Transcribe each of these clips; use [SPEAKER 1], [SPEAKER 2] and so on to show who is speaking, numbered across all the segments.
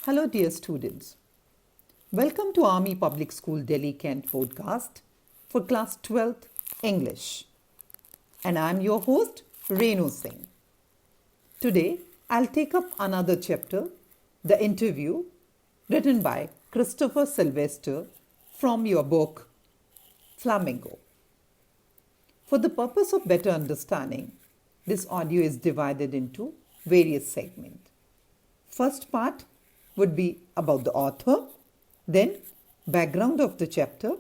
[SPEAKER 1] Hello, dear students. Welcome to Army Public School Delhi Kent podcast for class 12th English. And I'm your host, Renu Singh. Today, I'll take up another chapter, The Interview, written by Christopher Sylvester from your book, Flamingo. For the purpose of better understanding, this audio is divided into various segments. First part would be about the author, then background of the chapter,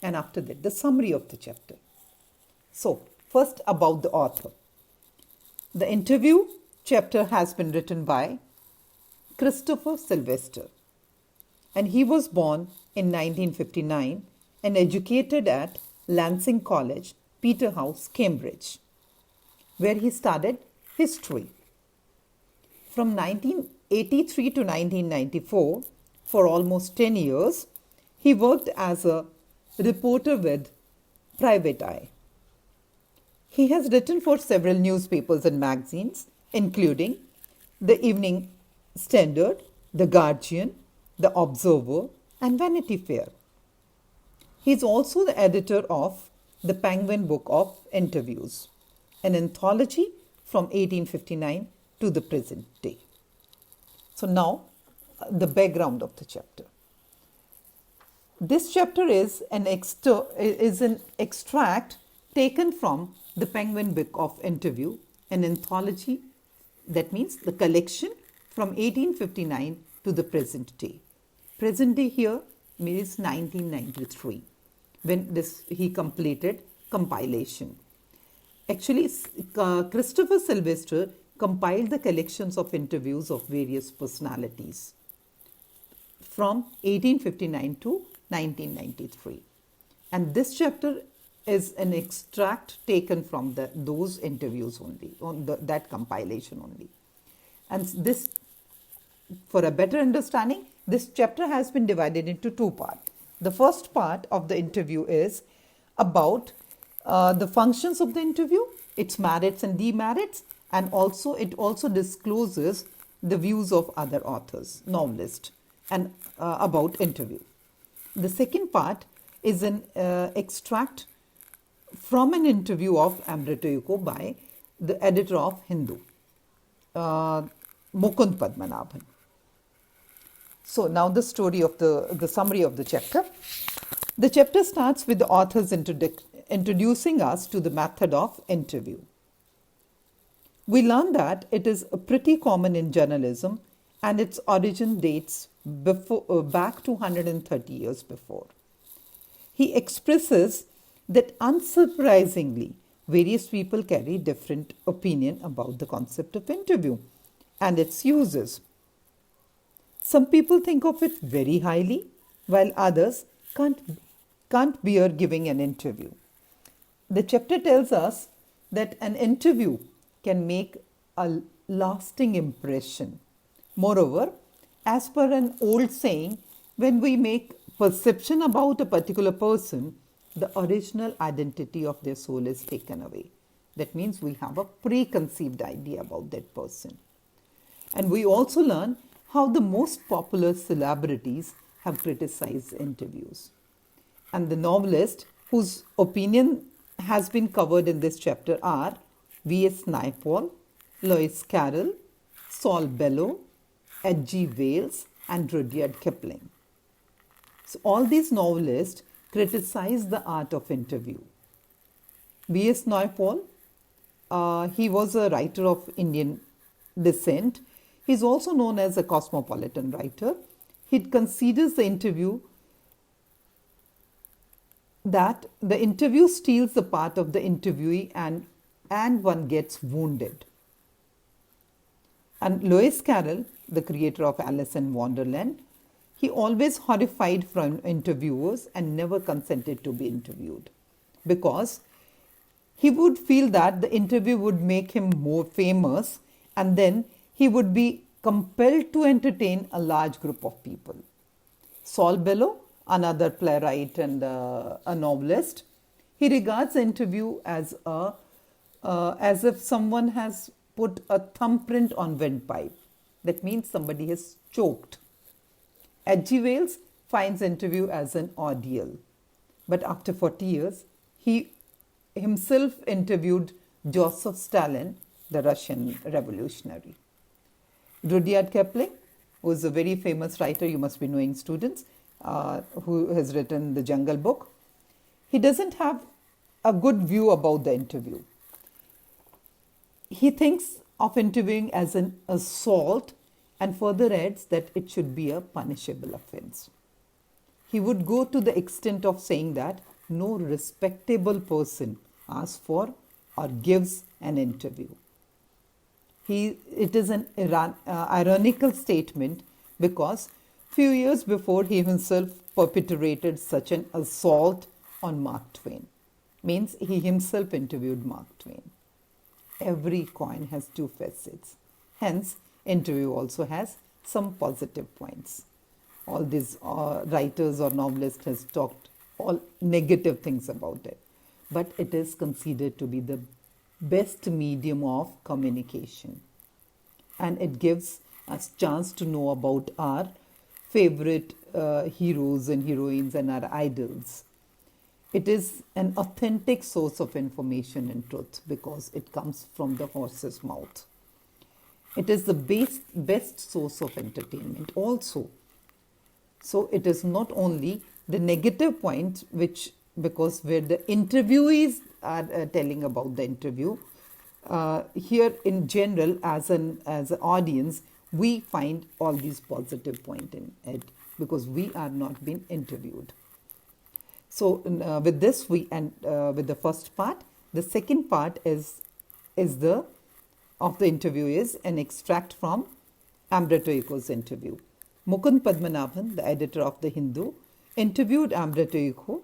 [SPEAKER 1] and after that the summary of the chapter. So, first about the author. The Interview chapter has been written by Christopher Sylvester, and he was born in 1959 and educated at Lancing College, Peterhouse, Cambridge, where he studied history. From 1983 to 1994, for almost 10 years, he worked as a reporter with Private Eye. He has written for several newspapers and magazines, including the Evening Standard, The Guardian, The Observer, and Vanity Fair. He is also the editor of the Penguin Book of Interviews, an anthology from 1859 to the present day. So now, the background of the chapter. This chapter is an extract taken from the Penguin Book of Interview, an anthology, that means the collection from 1859 to the present day. Present day here means 1993, when he completed compilation. Actually, Christopher Sylvester compiled the collections of interviews of various personalities from 1859 to 1993. And this chapter is an extract taken from those interviews only, that compilation only. And this, for a better understanding, this chapter has been divided into two parts. The first part of the interview is about the functions of the interview, its merits and demerits, and also it also discloses the views of other authors, novelists, and about interview. The second part is an extract from an interview of Amrita Yuko by the editor of Hindu, Mukund Padmanabhan. So now the story of the summary of the chapter. The chapter starts with the authors introducing us to the method of interview. We learn that it is pretty common in journalism and its origin dates back to 130 years before. He expresses that unsurprisingly, various people carry different opinion about the concept of interview and its uses. Some people think of it very highly, while others can't bear giving an interview. The chapter tells us that an interview can make a lasting impression. Moreover, as per an old saying, when we make perception about a particular person, the original identity of their soul is taken away. That means we have a preconceived idea about that person. And we also learn how the most popular celebrities have criticized interviews. And the novelists whose opinion has been covered in this chapter are V.S. Naipaul, Lewis Carroll, Saul Bellow, H.G. Wells, and Rudyard Kipling. So all these novelists criticize the art of interview. V.S. Naipaul, he was a writer of Indian descent. He is also known as a cosmopolitan writer. He considers the interview that the interview steals the part of the interviewee and one gets wounded. And Lewis Carroll, the creator of Alice in Wonderland, he always horrified from interviewers and never consented to be interviewed because he would feel that the interview would make him more famous and then he would be compelled to entertain a large group of people. Saul Bellow, another playwright and a novelist, he regards the interview as if someone has put a thumbprint on windpipe. That means somebody has choked H.G. Wells finds interview as an ordeal, but after 40 years, he himself interviewed Joseph Stalin, the Russian revolutionary. Rudyard Kipling, who is a very famous writer, you must be knowing, students, who has written the Jungle Book. He doesn't have a good view about the interview. He thinks of interviewing as an assault and further adds that it should be a punishable offense. He would go to the extent of saying that no respectable person asks for or gives an interview. It is an ironical statement because few years before he himself perpetrated such an assault on Mark Twain. Means he himself interviewed Mark Twain. Every coin has two facets. Hence, interview also has some positive points. All these writers or novelists has talked all negative things about it. But it is considered to be the best medium of communication. And it gives us chance to know about our favorite heroes and heroines and our idols. It is an authentic source of information and truth because it comes from the horse's mouth. It is the best source of entertainment also. So it is not only the negative point, which because where the interviewees are telling about the interview, here in general as an audience, we find all these positive points in it because we are not being interviewed. So with this we end with the first part. The second part is the interview is an extract from Umberto Eco's interview. Mukund Padmanabhan, the editor of The Hindu, interviewed Umberto Eco,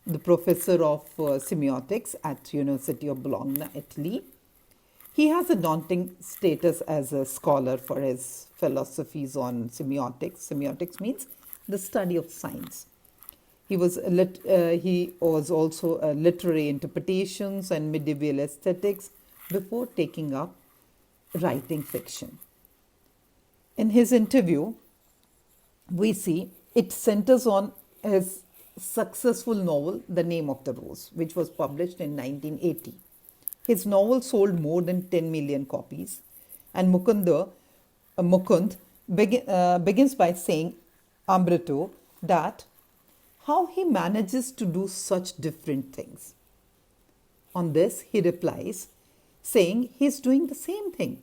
[SPEAKER 1] the professor of semiotics at University of Bologna, Italy. He has a daunting status as a scholar for his philosophies on semiotics. Semiotics means the study of science. He was also a literary interpretations and medieval aesthetics before taking up writing fiction. In his interview, we see it centers on his successful novel, The Name of the Rose, which was published in 1980. His novel sold more than 10 million copies, and Mukund begins by saying Umberto that how he manages to do such different things. On this, he replies, saying he is doing the same thing.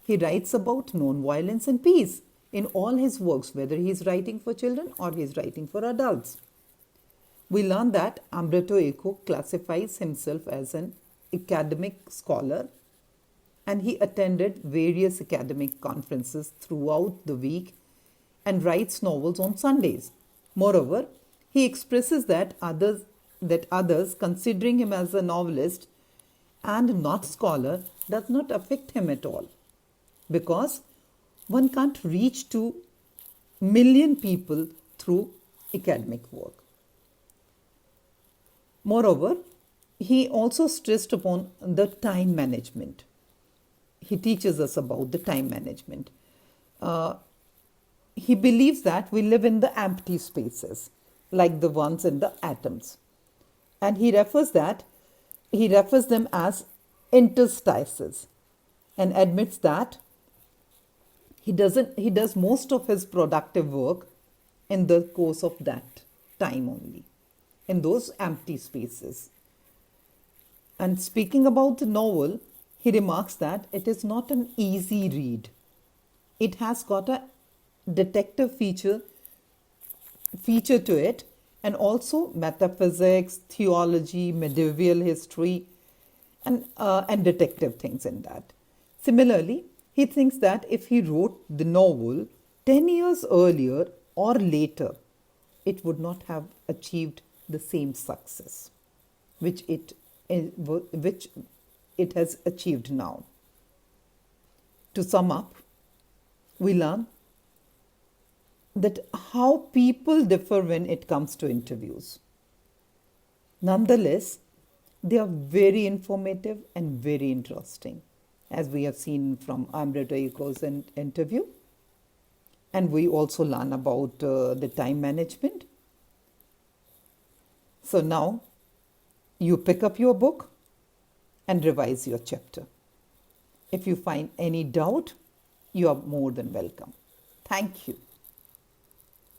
[SPEAKER 1] He writes about non-violence and peace in all his works, whether he is writing for children or he is writing for adults. We learn that Umberto Eco classifies himself as an academic scholar, and he attended various academic conferences throughout the week and writes novels on Sundays. Moreover, he expresses that others considering him as a novelist and not scholar does not affect him at all, because one can't reach to million people through academic work. Moreover, he also stressed upon the time management. He teaches us about the time management. He believes that we live in the empty spaces, like the ones in the atoms. And he refers them as interstices and admits that he does most of his productive work in the course of that time only, in those empty spaces. And speaking about the novel, he remarks that it is not an easy read. It has got a detective feature to it, and also metaphysics, theology, medieval history, and detective things in that. Similarly, he thinks that if he wrote the novel 10 years earlier or later, it would not have achieved the same success which it has achieved now. To sum up, we learn that how people differ when it comes to interviews. Nonetheless, they are very informative and very interesting, as we have seen from Umberto Eco's interview. And we also learn about the time management. So now you pick up your book and revise your chapter. If you find any doubt, you are more than welcome. Thank you.